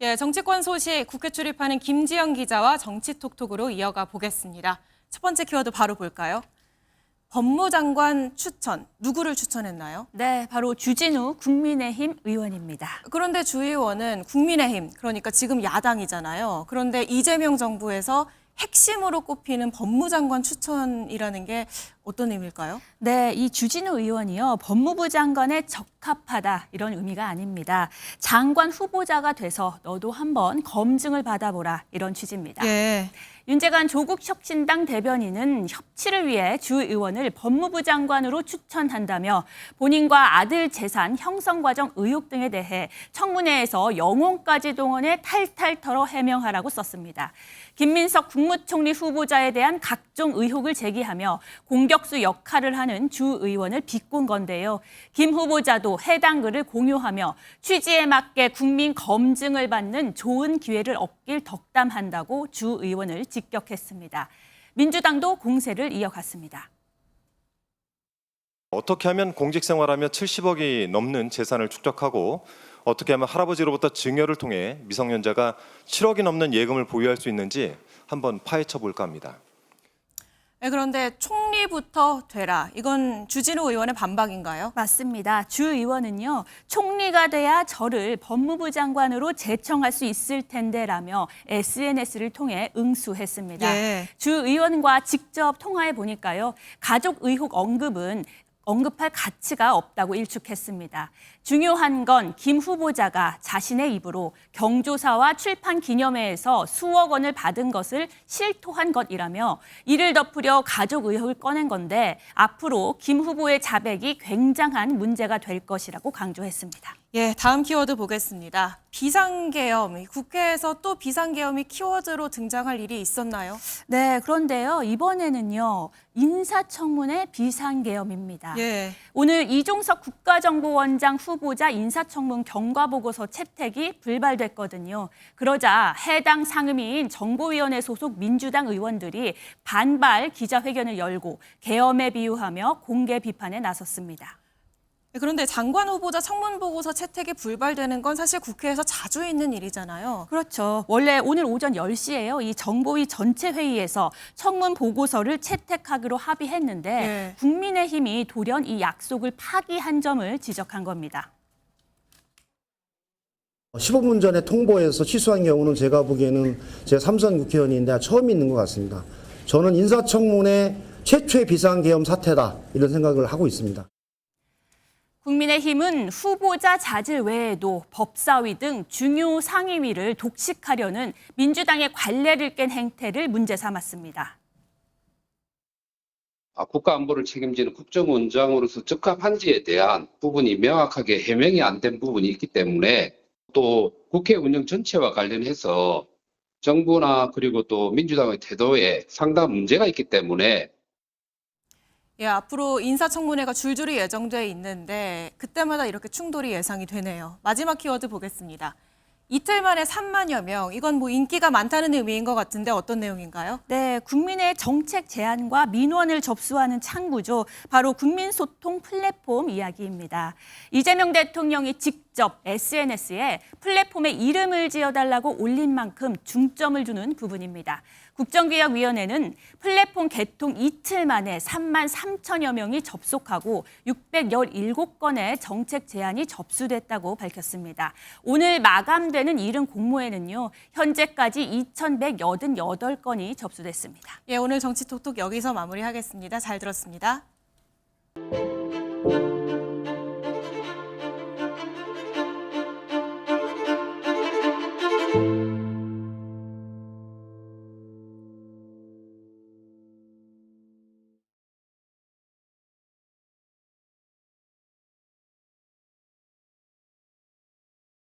예, 정치권 소식 국회 출입하는 김지영 기자와 정치톡톡으로 이어가 보겠습니다. 첫 번째 키워드 바로 볼까요? 법무장관 추천, 누구를 추천했나요? 네, 바로 주진우 국민의힘 의원입니다. 그런데 주 의원은 국민의힘, 그러니까 지금 야당이잖아요. 그런데 이재명 정부에서 핵심으로 꼽히는 법무장관 추천이라는 게 어떤 의미일까요? 네, 이 주진우 의원이요, 법무부 장관에 적합하다 이런 의미가 아닙니다. 장관 후보자가 돼서 너도 한번 검증을 받아보라 이런 취지입니다. 예. 윤재관 조국혁신당 대변인은 협치를 위해 주 의원을 법무부 장관으로 추천한다며 본인과 아들 재산 형성 과정 의혹 등에 대해 청문회에서 영혼까지 동원해 탈탈 털어 해명하라고 썼습니다. 김민석 국무총리 후보자에 대한 각종 의혹을 제기하며 공격수 역할을 하는 주 의원을 비꼰 건데요. 김 후보자도 해당 글을 공유하며 취지에 맞게 국민 검증을 받는 좋은 기회를 얻길 덕담한다고 주 의원을 직격했습니다. 민주당도 공세를 이어갔습니다. 어떻게 하면 공직생활하며 70억이 넘는 재산을 축적하고 어떻게 하면 할아버지로부터 증여를 통해 미성년자가 7억이 넘는 예금을 보유할 수 있는지 한번 파헤쳐 볼까 합니다. 네, 그런데 총리부터 되라. 이건 주진우 의원의 반박인가요? 맞습니다. 주 의원은요, 총리가 돼야 저를 법무부 장관으로 제청할 수 있을 텐데라며 SNS를 통해 응수했습니다. 예. 주 의원과 직접 통화해 보니까요, 가족 의혹 언급할 가치가 없다고 일축했습니다. 중요한 건 김 후보자가 자신의 입으로 경조사와 출판 기념회에서 수억 원을 받은 것을 실토한 것이라며 이를 덮으려 가족 의혹을 꺼낸 건데 앞으로 김 후보의 자백이 굉장한 문제가 될 것이라고 강조했습니다. 예, 다음 키워드 보겠습니다. 비상계엄, 국회에서 또 비상계엄이 키워드로 등장할 일이 있었나요? 네, 그런데요, 이번에는요, 인사청문회 비상계엄입니다. 예. 오늘 이종석 국가정보원장 후보자 인사청문 경과보고서 채택이 불발됐거든요. 그러자 해당 상임위인 정보위원회 소속 민주당 의원들이 반발 기자회견을 열고 계엄에 비유하며 공개 비판에 나섰습니다. 그런데 장관 후보자 청문 보고서 채택이 불발되는 건 사실 국회에서 자주 있는 일이잖아요. 그렇죠. 원래 오늘 오전 10시에요. 이 정보위 전체 회의에서 청문 보고서를 채택하기로 합의했는데 예. 국민의힘이 돌연 이 약속을 파기한 점을 지적한 겁니다. 15분 전에 통보해서 취소한 경우는 제가 보기에는 제 3선 국회의원인데 처음 있는 것 같습니다. 저는 인사청문회 최초의 비상계엄 사태다 이런 생각을 하고 있습니다. 국민의힘은 후보자 자질 외에도 법사위 등 중요 상임위를 독식하려는 민주당의 관례를 깬 행태를 문제 삼았습니다. 국가안보를 책임지는 국정원장으로서 적합한지에 대한 부분이 명확하게 해명이 안 된 부분이 있기 때문에 또 국회 운영 전체와 관련해서 정부나 그리고 또 민주당의 태도에 상당한 문제가 있기 때문에 예, 앞으로 인사청문회가 줄줄이 예정돼 있는데 그때마다 이렇게 충돌이 예상이 되네요. 마지막 키워드 보겠습니다. 이틀 만에 3만여 명, 이건 뭐 인기가 많다는 의미인 것 같은데 어떤 내용인가요? 네, 국민의 정책 제안과 민원을 접수하는 창구죠. 바로 국민소통 플랫폼 이야기입니다. 이재명 대통령이 직접 SNS에 플랫폼에 이름을 지어달라고 올린 만큼 중점을 두는 부분입니다. 국정기획위원회는 플랫폼 개통 이틀 만에 3만 3천여 명이 접속하고 617건의 정책 제안이 접수됐다고 밝혔습니다. 오늘 마감되는 이른 공모에는요, 현재까지 2,188건이 접수됐습니다. 예, 오늘 정치톡톡 여기서 마무리하겠습니다. 잘 들었습니다.